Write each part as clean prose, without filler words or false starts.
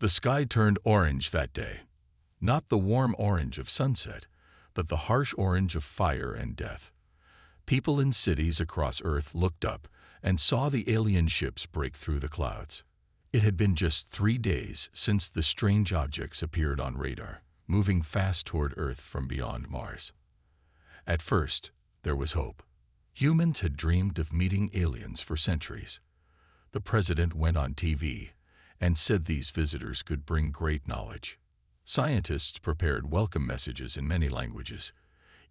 The sky turned orange that day. Not the warm orange of sunset, but the harsh orange of fire and death. People in cities across Earth looked up and saw the alien ships break through the clouds. It had been just 3 days since the strange objects appeared on radar, moving fast toward Earth from beyond Mars. At first, there was hope. Humans had dreamed of meeting aliens for centuries. The president went on TV and said these visitors could bring great knowledge. Scientists prepared welcome messages in many languages,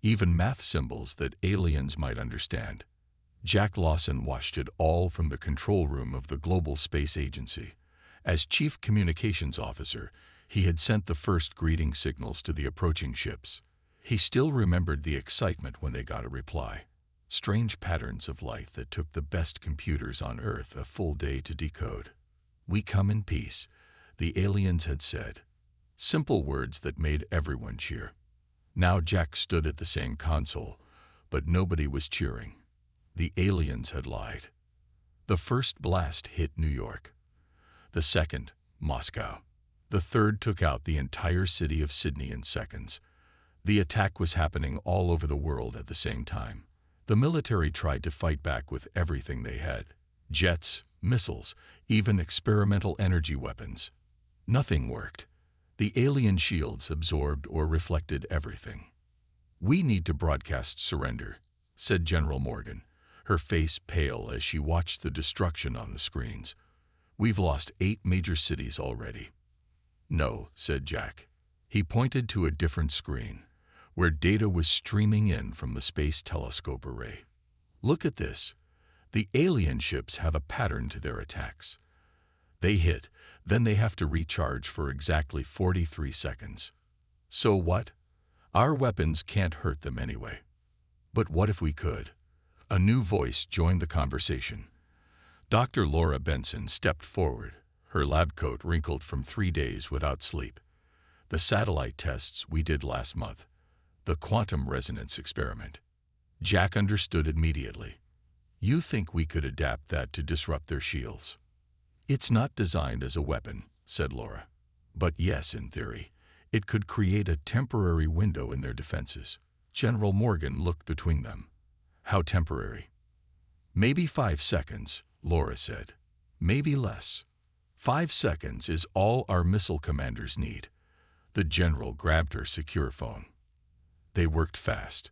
even math symbols that aliens might understand. Jack Lawson watched it all from the control room of the Global Space Agency. As Chief Communications Officer, he had sent the first greeting signals to the approaching ships. He still remembered the excitement when they got a reply. Strange patterns of light that took the best computers on Earth a full day to decode. "We come in peace," the aliens had said. Simple words that made everyone cheer. Now Jack stood at the same console, but nobody was cheering. The aliens had lied. The first blast hit New York. The second, Moscow. The third took out the entire city of Sydney in seconds. The attack was happening all over the world at the same time. The military tried to fight back with everything they had. Jets, missiles, even experimental energy weapons. Nothing worked. The alien shields absorbed or reflected everything. "We need to broadcast surrender," said General Morgan, her face pale as she watched the destruction on the screens. "We've lost 8 major cities already." "No," said Jack. He pointed to a different screen, where data was streaming in from the Space Telescope array. "Look at this. The alien ships have a pattern to their attacks. They hit, then they have to recharge for exactly 43 seconds. So what? Our weapons can't hurt them anyway. But what if we could?" A new voice joined the conversation. Dr. Laura Benson stepped forward, her lab coat wrinkled from 3 days without sleep. "The satellite tests we did last month. The quantum resonance experiment." Jack understood immediately. "You think we could adapt that to disrupt their shields?" "It's not designed as a weapon," said Laura. "But yes, in theory, it could create a temporary window in their defenses." General Morgan looked between them. "How temporary?" "Maybe 5 seconds, Laura said. "Maybe less. 5 seconds is all our missile commanders need." The general grabbed her secure phone. They worked fast.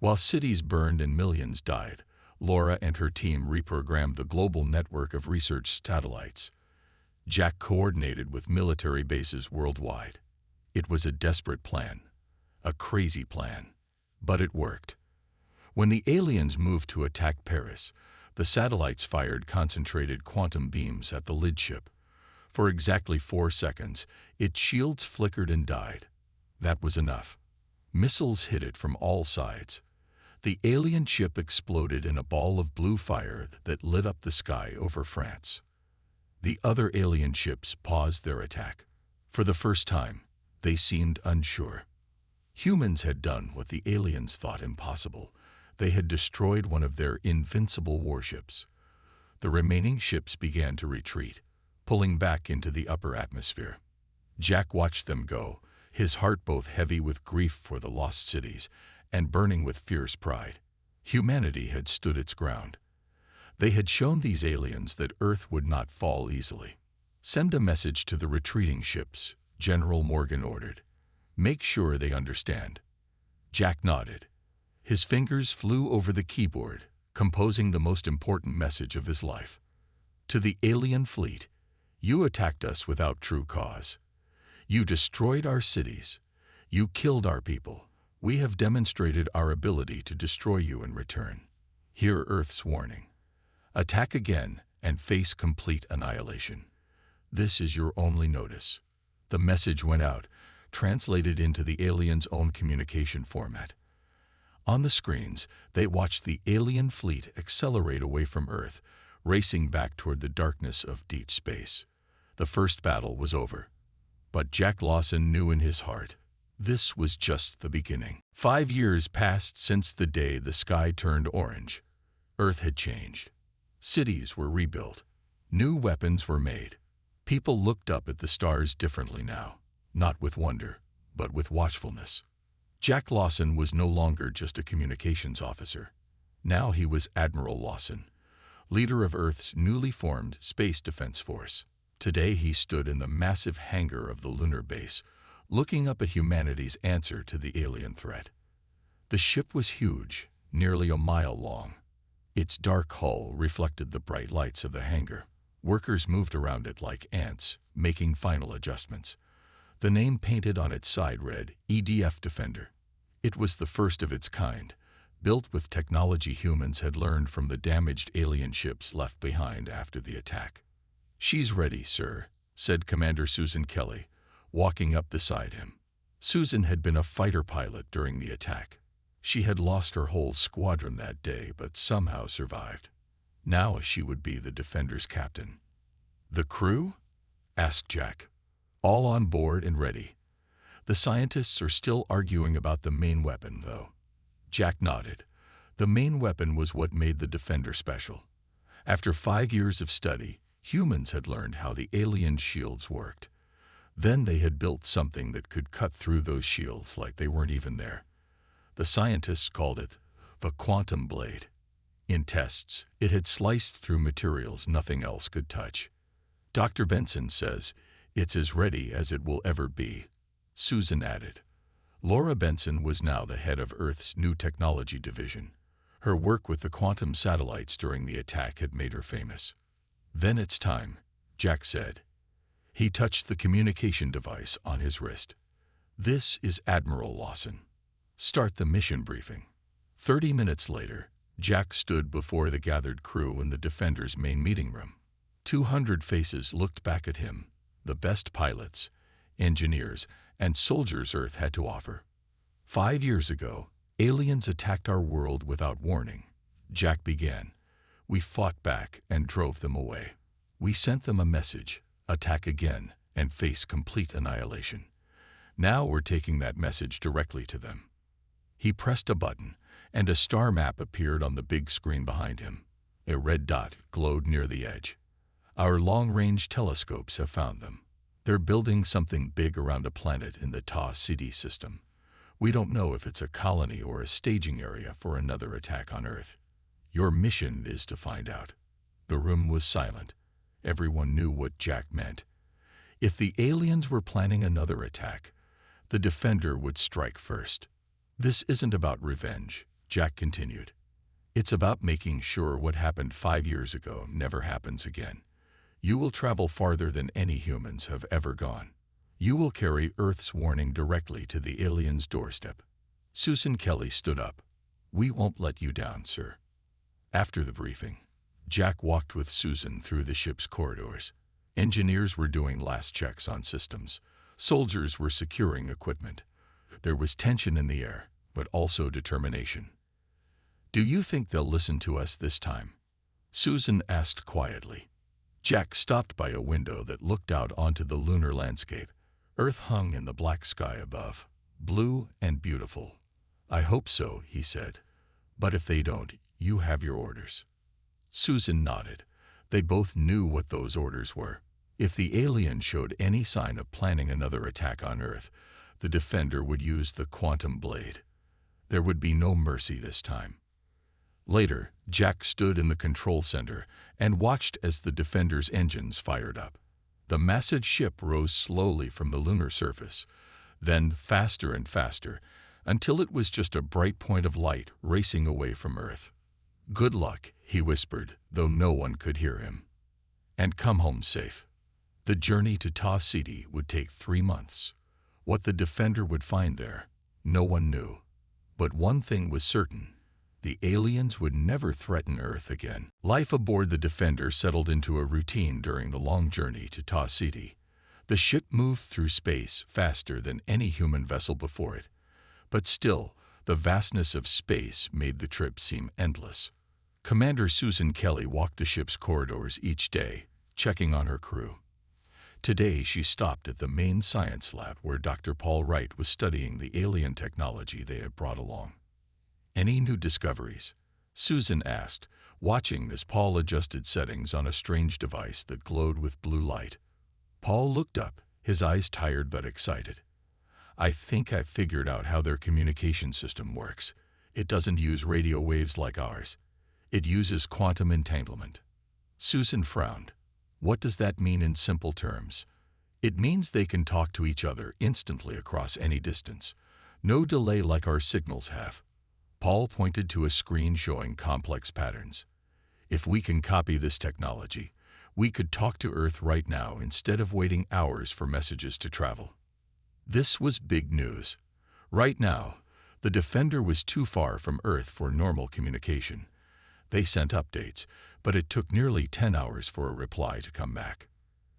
While cities burned and millions died, Laura and her team reprogrammed the global network of research satellites. Jack coordinated with military bases worldwide. It was a desperate plan, a crazy plan, but it worked. When the aliens moved to attack Paris, the satellites fired concentrated quantum beams at the lid ship. For exactly 4 seconds, its shields flickered and died. That was enough. Missiles hit it from all sides. The alien ship exploded in a ball of blue fire that lit up the sky over France. The other alien ships paused their attack. For the first time, they seemed unsure. Humans had done what the aliens thought impossible. They had destroyed one of their invincible warships. The remaining ships began to retreat, pulling back into the upper atmosphere. Jack watched them go, his heart both heavy with grief for the lost cities and burning with fierce pride. Humanity had stood its ground. They had shown these aliens that Earth would not fall easily. "Send a message to the retreating ships," General Morgan ordered. "Make sure they understand." Jack nodded. His fingers flew over the keyboard, composing the most important message of his life. "To the alien fleet, you attacked us without true cause. You destroyed our cities. You killed our people. We have demonstrated our ability to destroy you in return. Hear Earth's warning. Attack again and face complete annihilation. This is your only notice." The message went out, translated into the aliens' own communication format. On the screens, they watched the alien fleet accelerate away from Earth, racing back toward the darkness of deep space. The first battle was over. But Jack Lawson knew in his heart, this was just the beginning. 5 years passed since the day the sky turned orange. Earth had changed. Cities were rebuilt. New weapons were made. People looked up at the stars differently now, not with wonder, but with watchfulness. Jack Lawson was no longer just a communications officer. Now he was Admiral Lawson, leader of Earth's newly formed Space Defense Force. Today he stood in the massive hangar of the lunar base, looking up at humanity's answer to the alien threat. The ship was huge, nearly a mile long. Its dark hull reflected the bright lights of the hangar. Workers moved around it like ants, making final adjustments. The name painted on its side read, EDF Defender. It was the first of its kind, built with technology humans had learned from the damaged alien ships left behind after the attack. "She's ready, sir," said Commander Susan Kelly, walking up beside him. Susan had been a fighter pilot during the attack. She had lost her whole squadron that day, but somehow survived. Now she would be the Defender's captain. "The crew?" asked Jack. "All on board and ready. The scientists are still arguing about the main weapon, though." Jack nodded. The main weapon was what made the Defender special. After 5 years of study, humans had learned how the alien shields worked. Then they had built something that could cut through those shields like they weren't even there. The scientists called it the quantum blade. In tests, it had sliced through materials nothing else could touch. "Dr. Benson says it's as ready as it will ever be," Susan added. Laura Benson was now the head of Earth's new technology division. Her work with the quantum satellites during the attack had made her famous. "Then it's time," Jack said. He touched the communication device on his wrist. "This is Admiral Lawson. Start the mission briefing." 30 minutes later, Jack stood before the gathered crew in the Defender's main meeting room. 200 faces looked back at him, the best pilots, engineers, and soldiers Earth had to offer. 5 years ago, aliens attacked our world without warning. Jack began. "We fought back and drove them away. We sent them a message, attack again, and face complete annihilation. Now we're taking that message directly to them." He pressed a button, and a star map appeared on the big screen behind him. A red dot glowed near the edge. "Our long-range telescopes have found them. They're building something big around a planet in the Ta City system. We don't know if it's a colony or a staging area for another attack on Earth. Your mission is to find out." The room was silent. Everyone knew what Jack meant. If the aliens were planning another attack, the Defender would strike first. "This isn't about revenge," Jack continued. "It's about making sure what happened 5 years ago never happens again. You will travel farther than any humans have ever gone. You will carry Earth's warning directly to the aliens' doorstep." Susan Kelly stood up. "We won't let you down, sir." After the briefing, Jack walked with Susan through the ship's corridors. Engineers were doing last checks on systems. Soldiers were securing equipment. There was tension in the air, but also determination. "Do you think they'll listen to us this time?" Susan asked quietly. Jack stopped by a window that looked out onto the lunar landscape. Earth hung in the black sky above, blue and beautiful. "I hope so," he said. "But if they don't, you have your orders." Susan nodded. They both knew what those orders were. If the alien showed any sign of planning another attack on Earth, the Defender would use the quantum blade. There would be no mercy this time. Later, Jack stood in the control center and watched as the Defender's engines fired up. The massive ship rose slowly from the lunar surface, then faster and faster, until it was just a bright point of light racing away from Earth. "Good luck," he whispered, though no one could hear him. "And come home safe." The journey to Ta City would take 3 months. What the Defender would find there, no one knew. But one thing was certain. The aliens would never threaten Earth again. Life aboard the Defender settled into a routine during the long journey to Ta City. The ship moved through space faster than any human vessel before it. But still, the vastness of space made the trip seem endless. Commander Susan Kelly walked the ship's corridors each day, checking on her crew. Today she stopped at the main science lab where Dr. Paul Wright was studying the alien technology they had brought along. "Any new discoveries?" Susan asked, watching as Paul adjusted settings on a strange device that glowed with blue light. Paul looked up, his eyes tired but excited. I think I've figured out how their communication system works. It doesn't use radio waves like ours. It uses quantum entanglement. Susan frowned. What does that mean in simple terms? It means they can talk to each other instantly across any distance. No delay like our signals have. Paul pointed to a screen showing complex patterns. If we can copy this technology, we could talk to Earth right now instead of waiting hours for messages to travel. This was big news. Right now, the Defender was too far from Earth for normal communication. They sent updates, but it took nearly 10 hours for a reply to come back.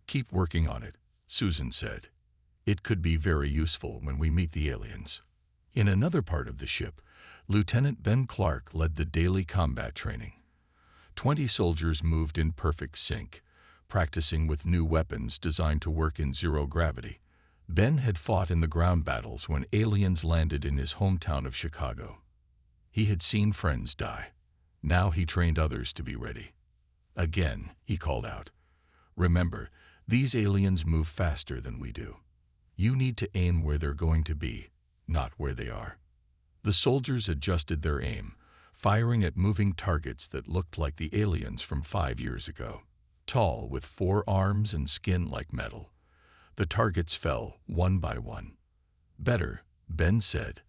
Keep working on it, Susan said. It could be very useful when we meet the aliens. In another part of the ship, Lieutenant Ben Clark led the daily combat training. 20 soldiers moved in perfect sync, practicing with new weapons designed to work in zero gravity. Ben had fought in the ground battles when aliens landed in his hometown of Chicago. He had seen friends die. Now he trained others to be ready. Again, he called out, "Remember, these aliens move faster than we do. You need to aim where they're going to be, not where they are." The soldiers adjusted their aim, firing at moving targets that looked like the aliens from 5 years ago. Tall, with 4 arms and skin like metal. The targets fell one by one. Better, Ben said,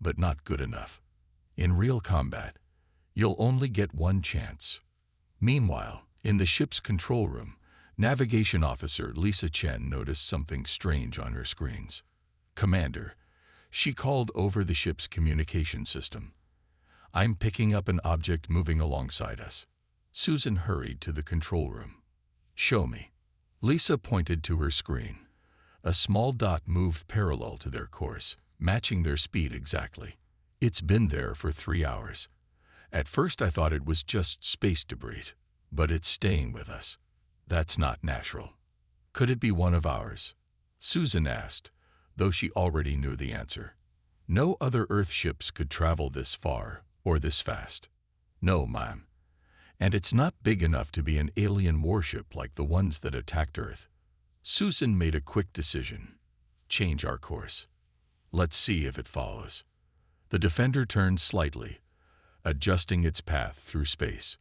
but not good enough. In real combat, you'll only get one chance. Meanwhile, in the ship's control room, Navigation Officer Lisa Chen noticed something strange on her screens. "Commander," she called over the ship's communication system. "I'm picking up an object moving alongside us." Susan hurried to the control room. "Show me." Lisa pointed to her screen. A small dot moved parallel to their course, matching their speed exactly. "It's been there for 3 hours. At first I thought it was just space debris, but it's staying with us. That's not natural." "Could it be one of ours?" Susan asked, though she already knew the answer. No other Earth ships could travel this far or this fast. "No, ma'am. And it's not big enough to be an alien warship like the ones that attacked Earth." Susan made a quick decision. "Change our course. Let's see if it follows." The Defender turned slightly, adjusting its path through space.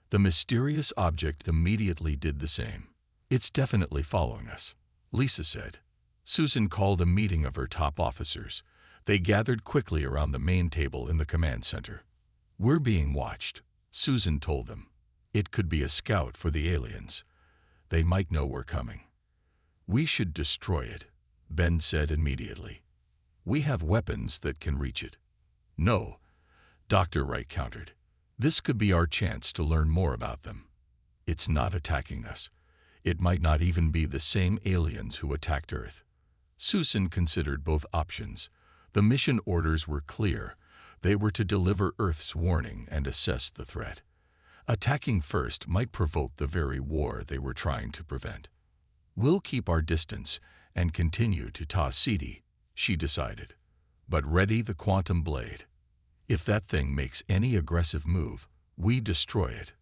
The mysterious object immediately did the same. "It's definitely following us," Lisa said. Susan called a meeting of her top officers. They gathered quickly around the main table in the command center. "We're being watched," Susan told them. "It could be a scout for the aliens. They might know we're coming." "We should destroy it," Ben said immediately. "We have weapons that can reach it." "No," Dr. Wright countered. "This could be our chance to learn more about them. It's not attacking us. It might not even be the same aliens who attacked Earth." Susan considered both options. The mission orders were clear. They were to deliver Earth's warning and assess the threat. Attacking first might provoke the very war they were trying to prevent. "We'll keep our distance and continue to toss City," she decided. "But ready the quantum blade. If that thing makes any aggressive move, we destroy it."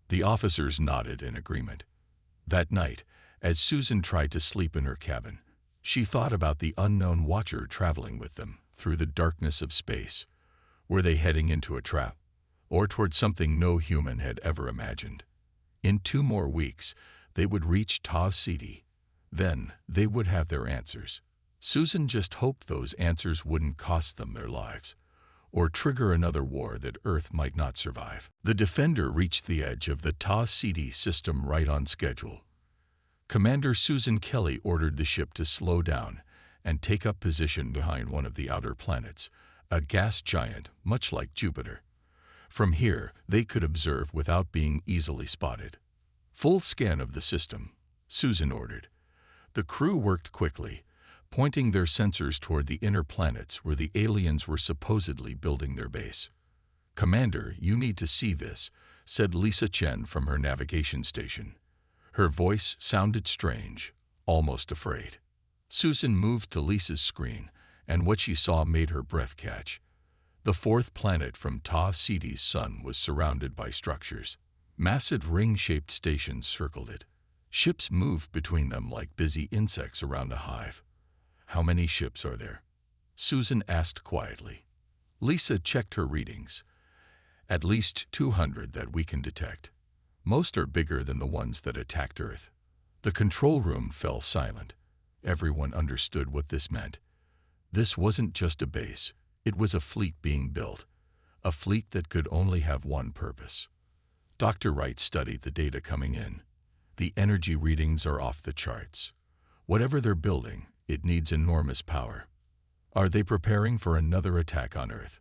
The officers nodded in agreement. That night, as Susan tried to sleep in her cabin, she thought about the unknown watcher traveling with them through the darkness of space. Were they heading into a trap, or toward something no human had ever imagined? In 2 more weeks, they would reach Taw City. Then they would have their answers. Susan just hoped those answers wouldn't cost them their lives, or trigger another war that Earth might not survive. The Defender reached the edge of the Taw City system right on schedule. Commander Susan Kelly ordered the ship to slow down and take up position behind one of the outer planets, a gas giant much like Jupiter. From here, they could observe without being easily spotted. "Full scan of the system," Susan ordered. The crew worked quickly, pointing their sensors toward the inner planets where the aliens were supposedly building their base. "Commander, you need to see this," said Lisa Chen from her navigation station. Her voice sounded strange, almost afraid. Susan moved to Lisa's screen, and what she saw made her breath catch. The 4th planet from Taw City's sun was surrounded by structures. Massive ring-shaped stations circled it. Ships moved between them like busy insects around a hive. "How many ships are there?" Susan asked quietly. Lisa checked her readings. "At least 200 that we can detect. Most are bigger than the ones that attacked Earth." The control room fell silent. Everyone understood what this meant. This wasn't just a base, it was a fleet being built. A fleet that could only have one purpose. Dr. Wright studied the data coming in. The energy readings are off the charts. Whatever they're building, it needs enormous power. Are they preparing for another attack on Earth?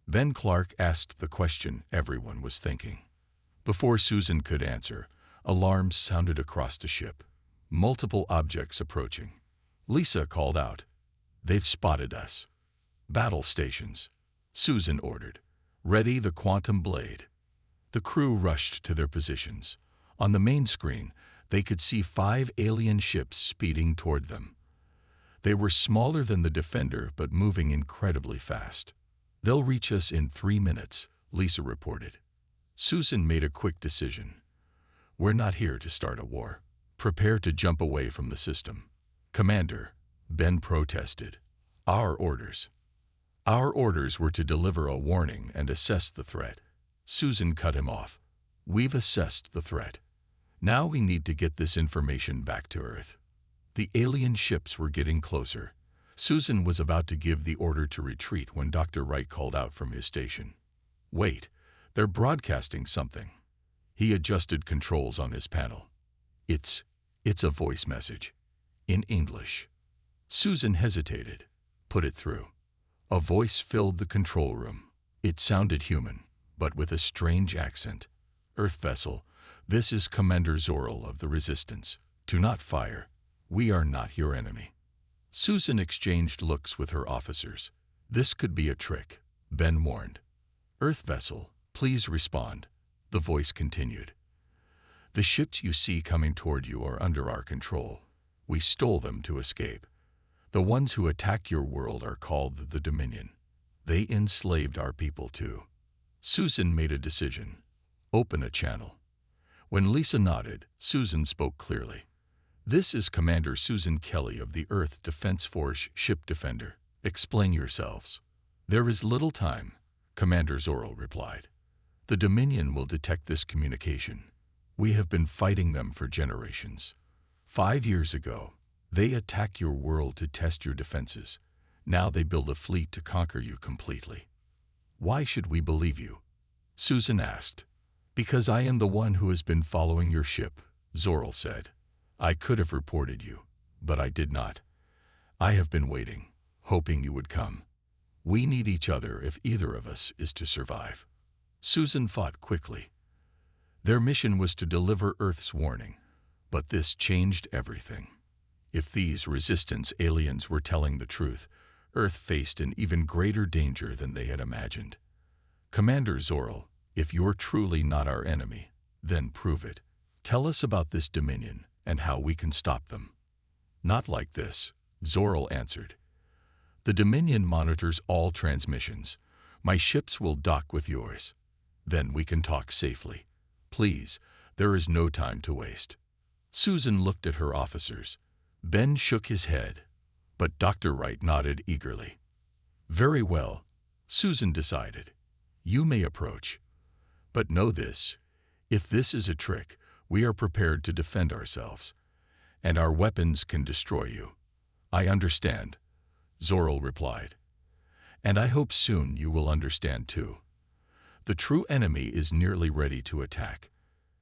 Ben Clark asked the question everyone was thinking. Before Susan could answer, alarms sounded across the ship. Multiple objects approaching. Lisa called out, "They've spotted us." "Battle stations," Susan ordered. "Ready the quantum blade." The crew rushed to their positions. On the main screen, they could see 5 alien ships speeding toward them. They were smaller than the Defender, but moving incredibly fast. "They'll reach us in 3 minutes, Lisa reported. Susan made a quick decision. "We're not here to start a war. Prepare to jump away from the system." "Commander," Ben protested. Our orders." "Our orders were to deliver a warning and assess the threat." Susan cut him off. "We've assessed the threat. Now we need to get this information back to Earth." The alien ships were getting closer. Susan was about to give the order to retreat when Dr. Wright called out from his station. "Wait, they're broadcasting something." He adjusted controls on his panel. It's a voice message. In English." Susan hesitated. "Put it through." A voice filled the control room. It sounded human, but with a strange accent. "Earth vessel, this is Commander Zorl of the Resistance. Do not fire. We are not your enemy." Susan exchanged looks with her officers. "This could be a trick," Ben warned. "Earth vessel, please respond," the voice continued. "The ships you see coming toward you are under our control. We stole them to escape. The ones who attack your world are called the Dominion. They enslaved our people too." Susan made a decision. "Open a channel." When Lisa nodded, Susan spoke clearly. "This is Commander Susan Kelly of the Earth Defense Force Ship Defender. Explain yourselves." "There is little time," Commander Zorl replied. "The Dominion will detect this communication. We have been fighting them for generations. 5 years ago, they attack your world to test your defenses. Now they build a fleet to conquer you completely." "Why should we believe you?" Susan asked. "Because I am the one who has been following your ship," Zorl said. "I could have reported you, but I did not. I have been waiting, hoping you would come. We need each other if either of us is to survive." Susan fought quickly. Their mission was to deliver Earth's warning, but this changed everything. If these resistance aliens were telling the truth, Earth faced an even greater danger than they had imagined. "Commander Zorl, if you're truly not our enemy, then prove it. Tell us about this Dominion and how we can stop them." "Not like this," Zorl answered. "The Dominion monitors all transmissions. My ships will dock with yours. Then we can talk safely. Please, there is no time to waste." Susan looked at her officers. Ben shook his head, but Dr. Wright nodded eagerly. "Very well," Susan decided. "You may approach. But know this, if this is a trick, we are prepared to defend ourselves, and our weapons can destroy you." "I understand," Zorl replied. "And I hope soon you will understand too. The true enemy is nearly ready to attack,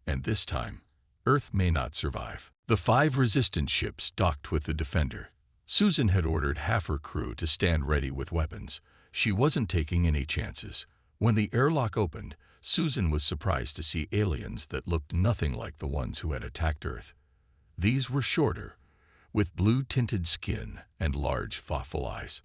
and this time, Earth may not survive." The 5 resistance ships docked with the Defender. Susan had ordered half her crew to stand ready with weapons. She wasn't taking any chances. When the airlock opened, Susan was surprised to see aliens that looked nothing like the ones who had attacked Earth. These were shorter, with blue-tinted skin and large, thoughtful eyes.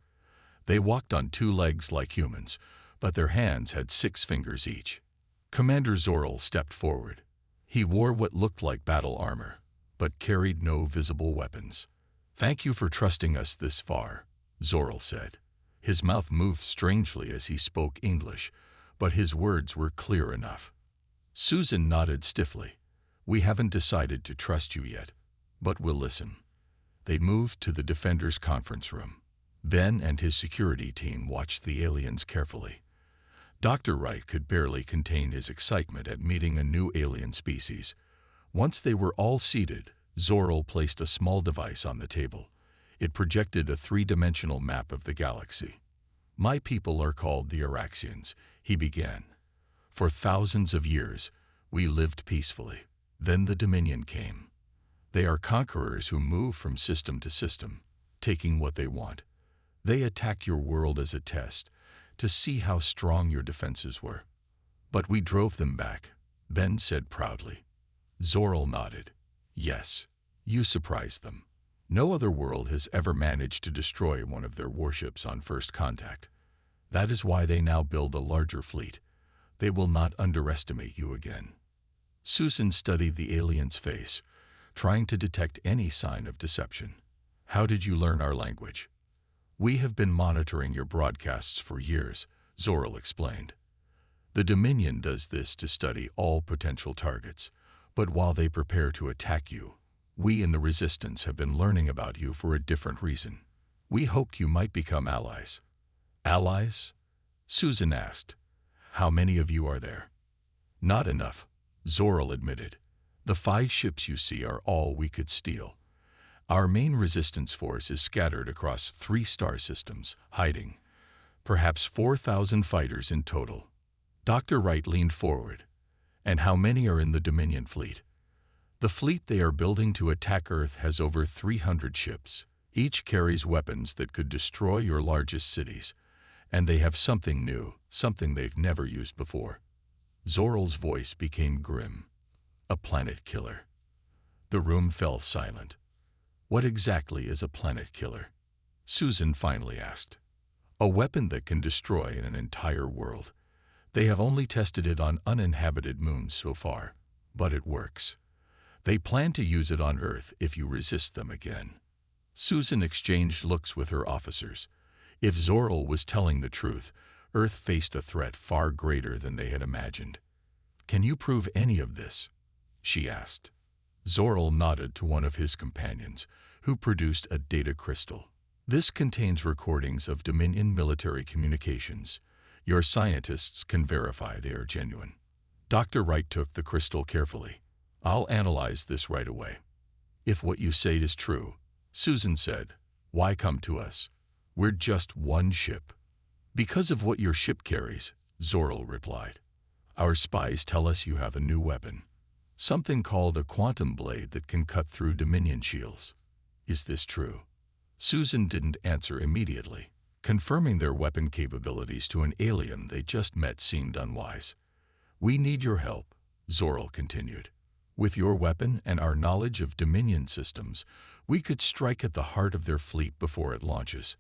They walked on 2 legs like humans, but their hands had 6 fingers each. Commander Zorl stepped forward. He wore what looked like battle armor, but carried no visible weapons. "Thank you for trusting us this far," Zorl said. His mouth moved strangely as he spoke English, but his words were clear enough. Susan nodded stiffly. We haven't decided to trust you yet, but we'll listen." They moved to the Defenders conference room. Ben and his security team watched the aliens carefully. Dr. Wright could barely contain his excitement at meeting a new alien species. Once they were all seated, Zorl placed a small device on the table. It projected a three-dimensional map of the galaxy. "My people are called the Araxians," he began. "For thousands of years, we lived peacefully. Then the Dominion came. They are conquerors who move from system to system, taking what they want. They attack your world as a test, to see how strong your defenses were. But we drove them back," Ben said proudly. Zorl nodded. "Yes, you surprised them. No other world has ever managed to destroy one of their warships on first contact. That is why they now build a larger fleet. They will not underestimate you again." Susan studied the alien's face, trying to detect any sign of deception. "How did you learn our language?" "We have been monitoring your broadcasts for years," Zorl explained. "The Dominion does this to study all potential targets, but while they prepare to attack you, we in the Resistance have been learning about you for a different reason. We hoped you might become allies." "Allies?" Susan asked. "How many of you are there?" "Not enough," Zorl admitted. "The 5 ships you see are all we could steal. Our main resistance force is scattered across 3 star systems, hiding. Perhaps 4,000 fighters in total." Dr. Wright leaned forward. "And how many are in the Dominion fleet?" "The fleet they are building to attack Earth has over 300 ships. Each carries weapons that could destroy your largest cities. And they have something new, something they've never used before." Zorl's voice became grim. "A planet killer." The room fell silent. "What exactly is a planet killer?" Susan finally asked. "A weapon that can destroy an entire world. They have only tested it on uninhabited moons so far, but it works. They plan to use it on Earth if you resist them again." Susan exchanged looks with her officers. If Zorl was telling the truth, Earth faced a threat far greater than they had imagined. "Can you prove any of this?" she asked. Zorl nodded to one of his companions, who produced a data crystal. "This contains recordings of Dominion military communications. Your scientists can verify they are genuine." Dr. Wright took the crystal carefully. "I'll analyze this right away." "If what you say is true," Susan said, "why come to us? We're just one ship." "Because of what your ship carries," Zorl replied. "Our spies tell us you have a new weapon. Something called a quantum blade that can cut through Dominion shields. Is this true?" Susan didn't answer immediately. Confirming their weapon capabilities to an alien they just met seemed unwise. "We need your help," Zorl continued. "With your weapon and our knowledge of Dominion systems, we could strike at the heart of their fleet before it launches.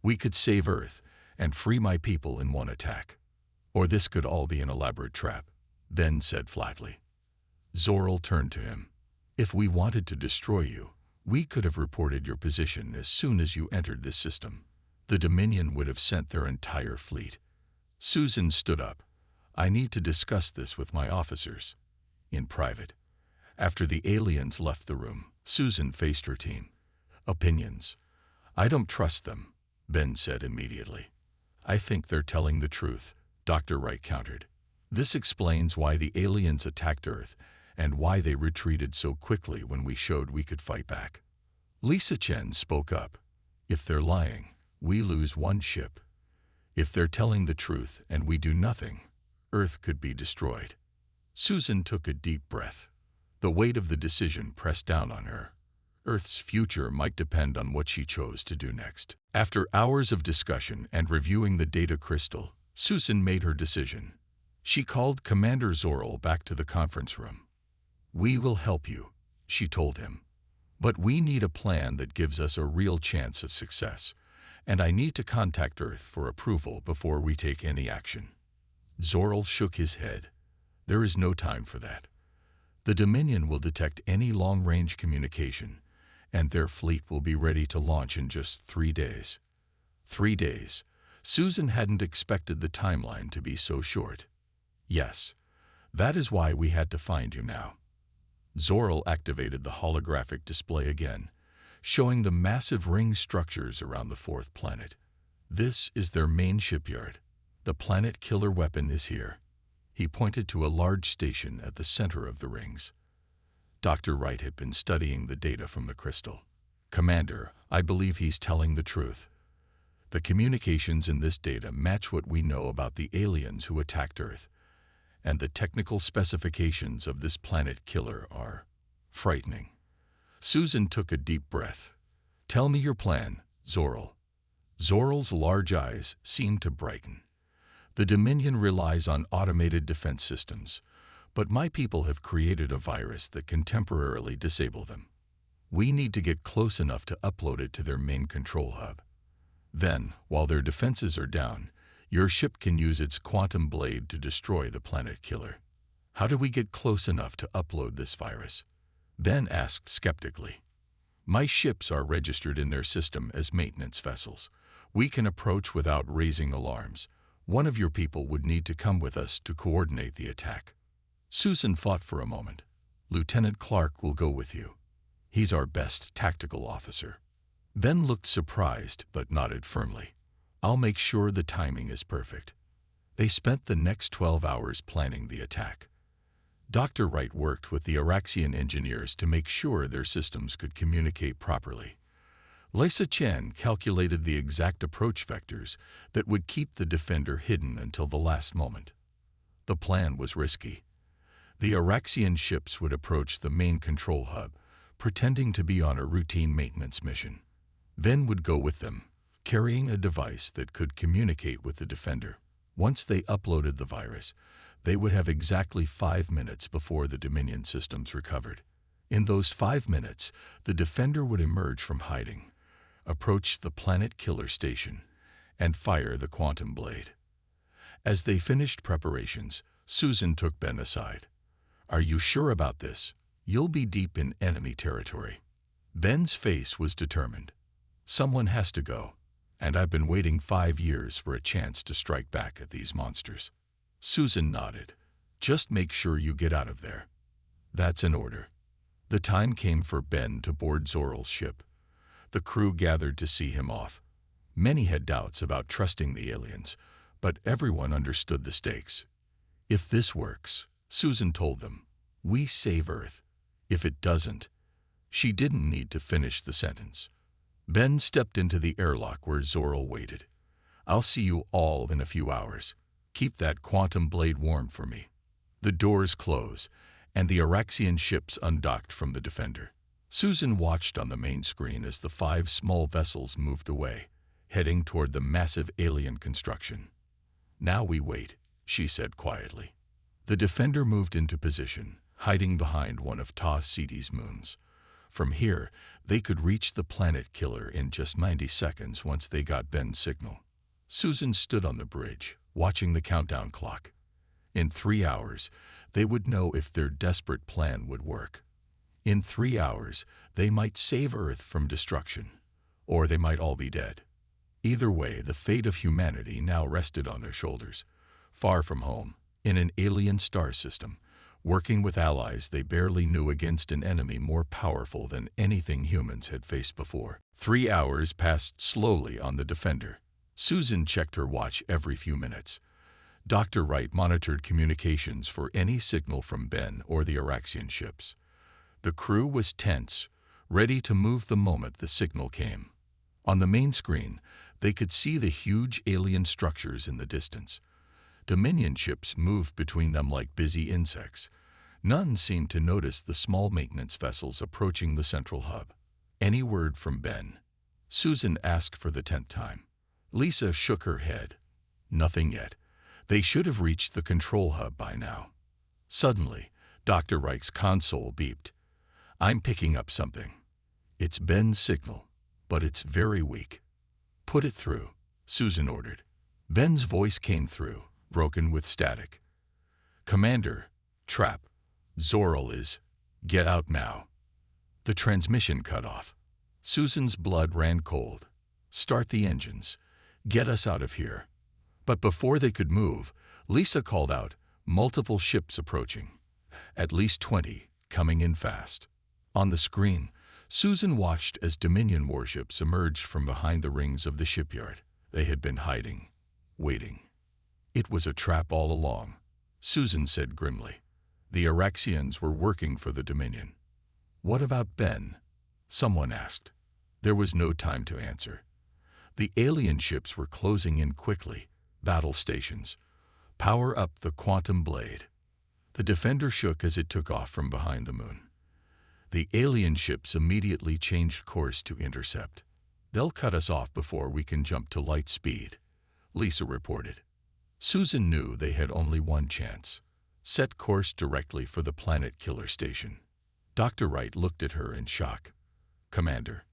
We could save Earth and free my people in one attack. Or this could all be an elaborate trap," Ben said flatly. Zorl turned to him. "If we wanted to destroy you, we could have reported your position as soon as you entered this system. The Dominion would have sent their entire fleet." Susan stood up. "I need to discuss this with my officers." In private. After the aliens left the room, Susan faced her team. "Opinions. I don't trust them," Ben said immediately. "I think they're telling the truth," Dr. Wright countered. "This explains why the aliens attacked Earth and why they retreated so quickly when we showed we could fight back." Lisa Chen spoke up. "If they're lying, we lose one ship. If they're telling the truth and we do nothing, Earth could be destroyed." Susan took a deep breath. The weight of the decision pressed down on her. Earth's future might depend on what she chose to do next. After hours of discussion and reviewing the data crystal, Susan made her decision. She called Commander Zorl back to the conference room. "We will help you," she told him. "But we need a plan that gives us a real chance of success, and I need to contact Earth for approval before we take any action." Zorl shook his head. "There is no time for that. The Dominion will detect any long-range communication, and their fleet will be ready to launch in just 3 days. 3 days. Susan hadn't expected the timeline to be so short. "Yes, that is why we had to find you now." Zoral activated the holographic display again, showing the massive ring structures around the fourth planet. This is their main shipyard. The planet killer weapon is here. He pointed to a large station at the center of the rings. Dr. Wright had been studying the data from the crystal. Commander, I believe he's telling the truth. The communications in this data match what we know about the aliens who attacked Earth, and the technical specifications of this planet killer are frightening. Susan took a deep breath. Tell me your plan, Zoral. Zoral's large eyes seemed to brighten. The Dominion relies on automated defense systems, but my people have created a virus that can temporarily disable them. We need to get close enough to upload it to their main control hub. Then, while their defenses are down, your ship can use its quantum blade to destroy the planet killer. How do we get close enough to upload this virus? Ben asked skeptically. My ships are registered in their system as maintenance vessels. We can approach without raising alarms. One of your people would need to come with us to coordinate the attack. Susan thought for a moment. Lieutenant Clark will go with you. He's our best tactical officer. Ben looked surprised but nodded firmly. I'll make sure the timing is perfect. They spent the next 12 hours planning the attack. Dr. Wright worked with the Araxian engineers to make sure their systems could communicate properly. Lisa Chen calculated the exact approach vectors that would keep the defender hidden until the last moment. The plan was risky. The Araxian ships would approach the main control hub, pretending to be on a routine maintenance mission. Ben would go with them, carrying a device that could communicate with the defender. Once they uploaded the virus, they would have exactly 5 minutes before the Dominion systems recovered. In those 5 minutes, the defender would emerge from hiding, approach the planet killer station, and fire the quantum blade. As they finished preparations, Susan took Ben aside. Are you sure about this? You'll be deep in enemy territory. Ben's face was determined. Someone has to go, and I've been waiting 5 years for a chance to strike back at these monsters. Susan nodded. Just make sure you get out of there. That's an order. The time came for Ben to board Zoral's ship. The crew gathered to see him off. Many had doubts about trusting the aliens, but everyone understood the stakes. If this works, Susan told them, we save Earth. If it doesn't, she didn't need to finish the sentence. Ben stepped into the airlock where Zoral waited. I'll see you all in a few hours. Keep that quantum blade warm for me. The doors close, and the Araxian ships undocked from the defender. Susan watched on the main screen as the 5 small vessels moved away, heading toward the massive alien construction. Now we wait, she said quietly. The defender moved into position, hiding behind one of Ta Ceti's moons. From here, they could reach the planet killer in just 90 seconds once they got Ben's signal. Susan stood on the bridge, watching the countdown clock. In 3 hours, they would know if their desperate plan would work. In 3 hours, they might save Earth from destruction, or they might all be dead. Either way, the fate of humanity now rested on their shoulders. Far from home, in an alien star system, working with allies they barely knew against an enemy more powerful than anything humans had faced before. 3 hours passed slowly on the defender. Susan checked her watch every few minutes. Dr. Wright monitored communications for any signal from Ben or the Araxian ships. The crew was tense, ready to move the moment the signal came. On the main screen, they could see the huge alien structures in the distance. Dominion ships moved between them like busy insects. None seemed to notice the small maintenance vessels approaching the central hub. Any word from Ben? Susan asked for the 10th time. Lisa shook her head. Nothing yet. They should have reached the control hub by now. Suddenly, Dr. Wright's console beeped. I'm picking up something. It's Ben's signal, but it's very weak. Put it through, Susan ordered. Ben's voice came through, broken with static. Commander, trap. Zoral is. Get out now. The transmission cut off. Susan's blood ran cold. Start the engines. Get us out of here. But before they could move, Lisa called out, multiple ships approaching. At least 20. coming in fast. On the screen, Susan watched as Dominion warships emerged from behind the rings of the shipyard. They had been hiding, waiting. It was a trap all along, Susan said grimly. The Araxians were working for the Dominion. What about Ben? Someone asked. There was no time to answer. The alien ships were closing in quickly. Battle stations. Power up the quantum blade. The Defender shook as it took off from behind the moon. The alien ships immediately changed course to intercept. They'll cut us off before we can jump to light speed, Lisa reported. Susan knew they had only one chance. Set course directly for the Planet Killer Station. Dr. Wright looked at her in shock. Commander,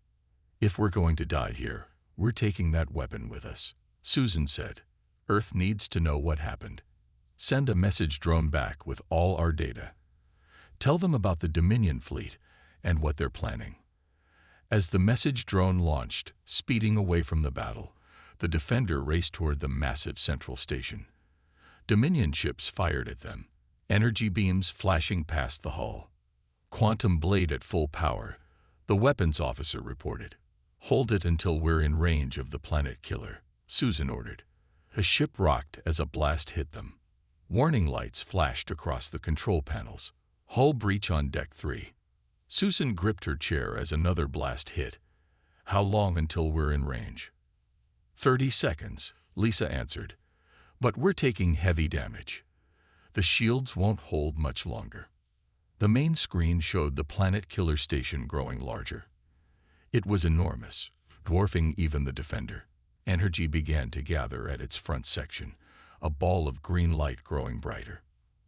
if we're going to die here, we're taking that weapon with us, Susan said. Earth needs to know what happened. Send a message drone back with all our data. Tell them about the Dominion fleet and what they're planning. As the message drone launched, speeding away from the battle, the Defender raced toward the massive central station. Dominion ships fired at them, energy beams flashing past the hull. Quantum blade at full power, the weapons officer reported. Hold it until we're in range of the Planet Killer, Susan ordered. The ship rocked as a blast hit them. Warning lights flashed across the control panels. Hull breach on Deck 3. Susan gripped her chair as another blast hit. How long until we're in range? 30 seconds, Lisa answered. But we're taking heavy damage. The shields won't hold much longer. The main screen showed the Planet Killer Station growing larger. It was enormous, dwarfing even the Defender. Energy began to gather at its front section, a ball of green light growing brighter.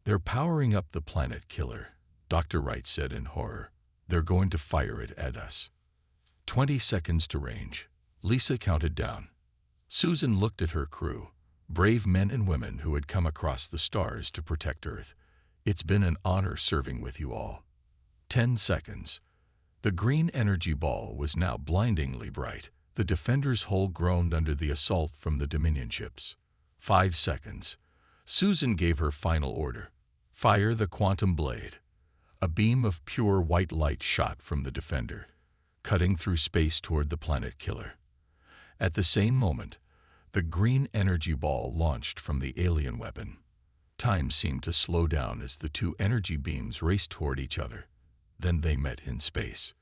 They're powering up the Planet Killer, Dr. Wright said in horror. They're going to fire it at us. 20 seconds to range. Lisa counted down. Susan looked at her crew, brave men and women who had come across the stars to protect Earth. It's been an honor serving with you all. 10 seconds. The green energy ball was now blindingly bright. The Defender's hull groaned under the assault from the Dominion ships. 5 seconds. Susan gave her final order. Fire the quantum blade. A beam of pure white light shot from the Defender, cutting through space toward the Planet Killer. At the same moment, the green energy ball launched from the alien weapon. Time seemed to slow down as the two energy beams raced toward each other. Then they met in space.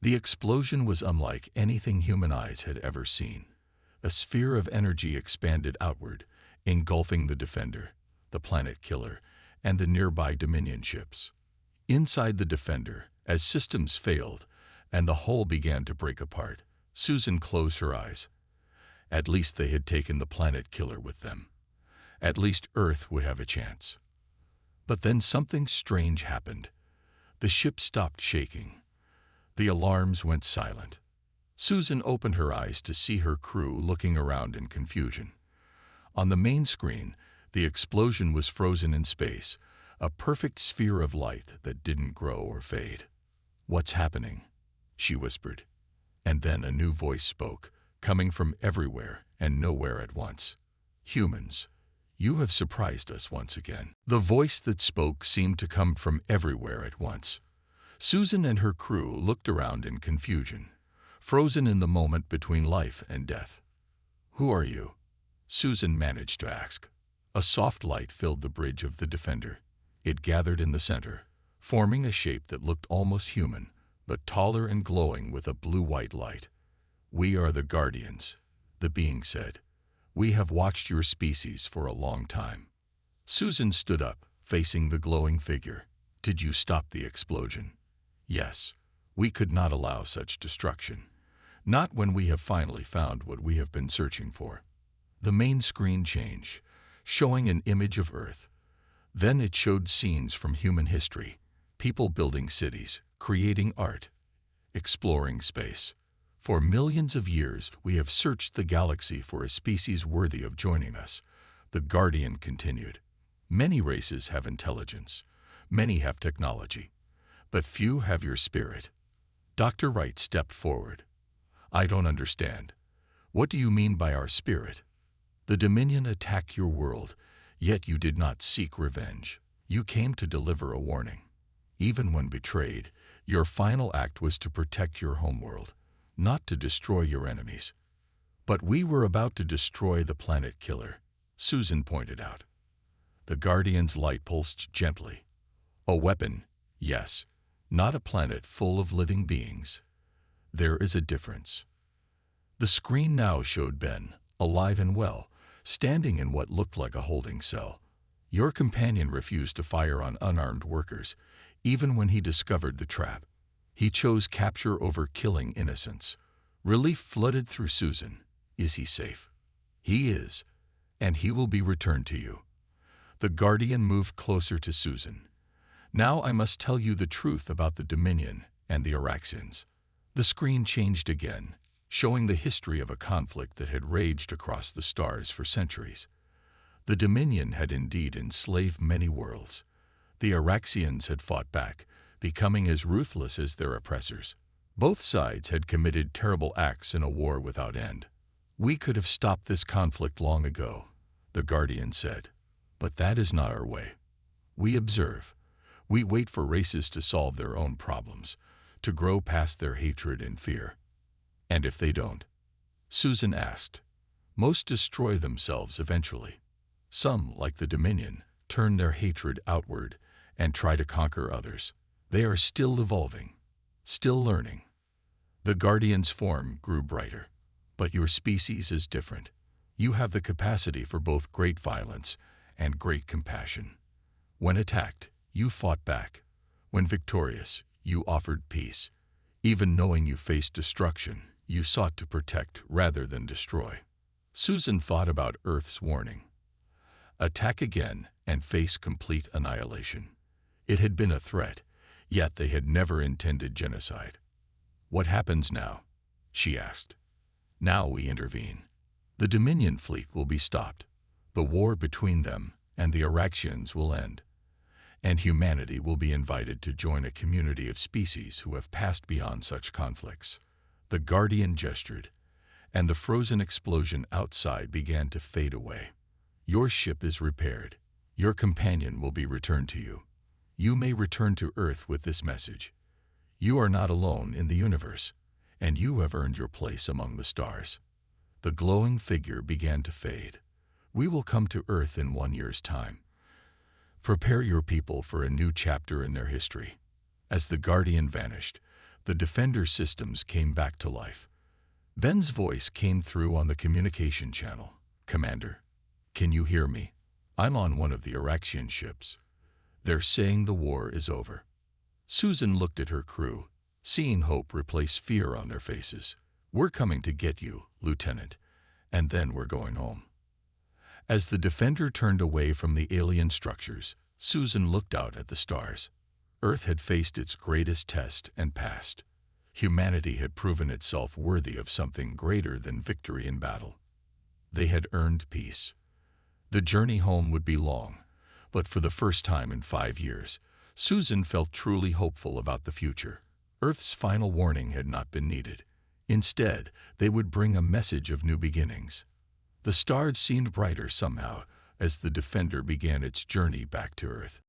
The explosion was unlike anything human eyes had ever seen. A sphere of energy expanded outward, engulfing the Defender, the Planet Killer, and the nearby Dominion ships. Inside the Defender, as systems failed and the hull began to break apart, Susan closed her eyes. At least they had taken the Planet Killer with them. At least Earth would have a chance. But then something strange happened. The ship stopped shaking. The alarms went silent. Susan opened her eyes to see her crew looking around in confusion. On the main screen, the explosion was frozen in space, a perfect sphere of light that didn't grow or fade. "What's happening?" she whispered. And then a new voice spoke, coming from everywhere and nowhere at once. "Humans, you have surprised us once again." The voice that spoke seemed to come from everywhere at once. Susan and her crew looked around in confusion, frozen in the moment between life and death. "Who are you?" Susan managed to ask. A soft light filled the bridge of the Defender. It gathered in the center, forming a shape that looked almost human, but taller and glowing with a blue-white light. "We are the Guardians," the being said. "We have watched your species for a long time." Susan stood up, facing the glowing figure. "Did you stop the explosion?" "Yes. We could not allow such destruction. Not when we have finally found what we have been searching for." The main screen changed, showing an image of Earth. Then it showed scenes from human history, people building cities, creating art, exploring space. "For millions of years, we have searched the galaxy for a species worthy of joining us," the Guardian continued. "Many races have intelligence, many have technology, but few have your spirit." Dr. Wright stepped forward. "I don't understand. What do you mean by our spirit? The Dominion attacked your world, yet you did not seek revenge. You came to deliver a warning. Even when betrayed, your final act was to protect your homeworld, not to destroy your enemies. But we were about to destroy the planet killer, Susan pointed out. The Guardian's light pulsed gently. A weapon, yes, not a planet full of living beings. There is a difference. The screen now showed Ben, alive and well, standing in what looked like a holding cell. Your companion refused to fire on unarmed workers, even when he discovered the trap. He chose capture over killing innocents. Relief flooded through Susan. Is he safe? He is, and he will be returned to you. The Guardian moved closer to Susan. Now I must tell you the truth about the Dominion and the Araxians. The screen changed again, showing the history of a conflict that had raged across the stars for centuries. The Dominion had indeed enslaved many worlds. The Araxians had fought back, becoming as ruthless as their oppressors. Both sides had committed terrible acts in a war without end. We could have stopped this conflict long ago, the Guardian said. But that is not our way. We observe. We wait for races to solve their own problems, to grow past their hatred and fear. And if they don't? Susan asked. Most destroy themselves eventually. Some, like the Dominion, turn their hatred outward and try to conquer others. They are still evolving, still learning. The Guardian's form grew brighter. But your species is different. You have the capacity for both great violence and great compassion. When attacked, you fought back. When victorious, you offered peace. Even knowing you faced destruction, you sought to protect rather than destroy. Susan thought about Earth's warning. Attack again and face complete annihilation. It had been a threat, yet they had never intended genocide. What happens now? She asked. Now we intervene. The Dominion fleet will be stopped. The war between them and the Araxians will end. And humanity will be invited to join a community of species who have passed beyond such conflicts. The Guardian gestured, and the frozen explosion outside began to fade away. Your ship is repaired. Your companion will be returned to you. You may return to Earth with this message. You are not alone in the universe, and you have earned your place among the stars. The glowing figure began to fade. We will come to Earth in 1 year's time. Prepare your people for a new chapter in their history. As the Guardian vanished, the Defender systems came back to life. Ben's voice came through on the communication channel. Commander, can you hear me? I'm on one of the Araxian ships. They're saying the war is over. Susan looked at her crew, seeing hope replace fear on their faces. We're coming to get you, Lieutenant, and then we're going home. As the Defender turned away from the alien structures, Susan looked out at the stars. Earth had faced its greatest test and passed. Humanity had proven itself worthy of something greater than victory in battle. They had earned peace. The journey home would be long, but for the first time in 5 years, Susan felt truly hopeful about the future. Earth's final warning had not been needed. Instead, they would bring a message of new beginnings. The stars seemed brighter somehow as the Defender began its journey back to Earth.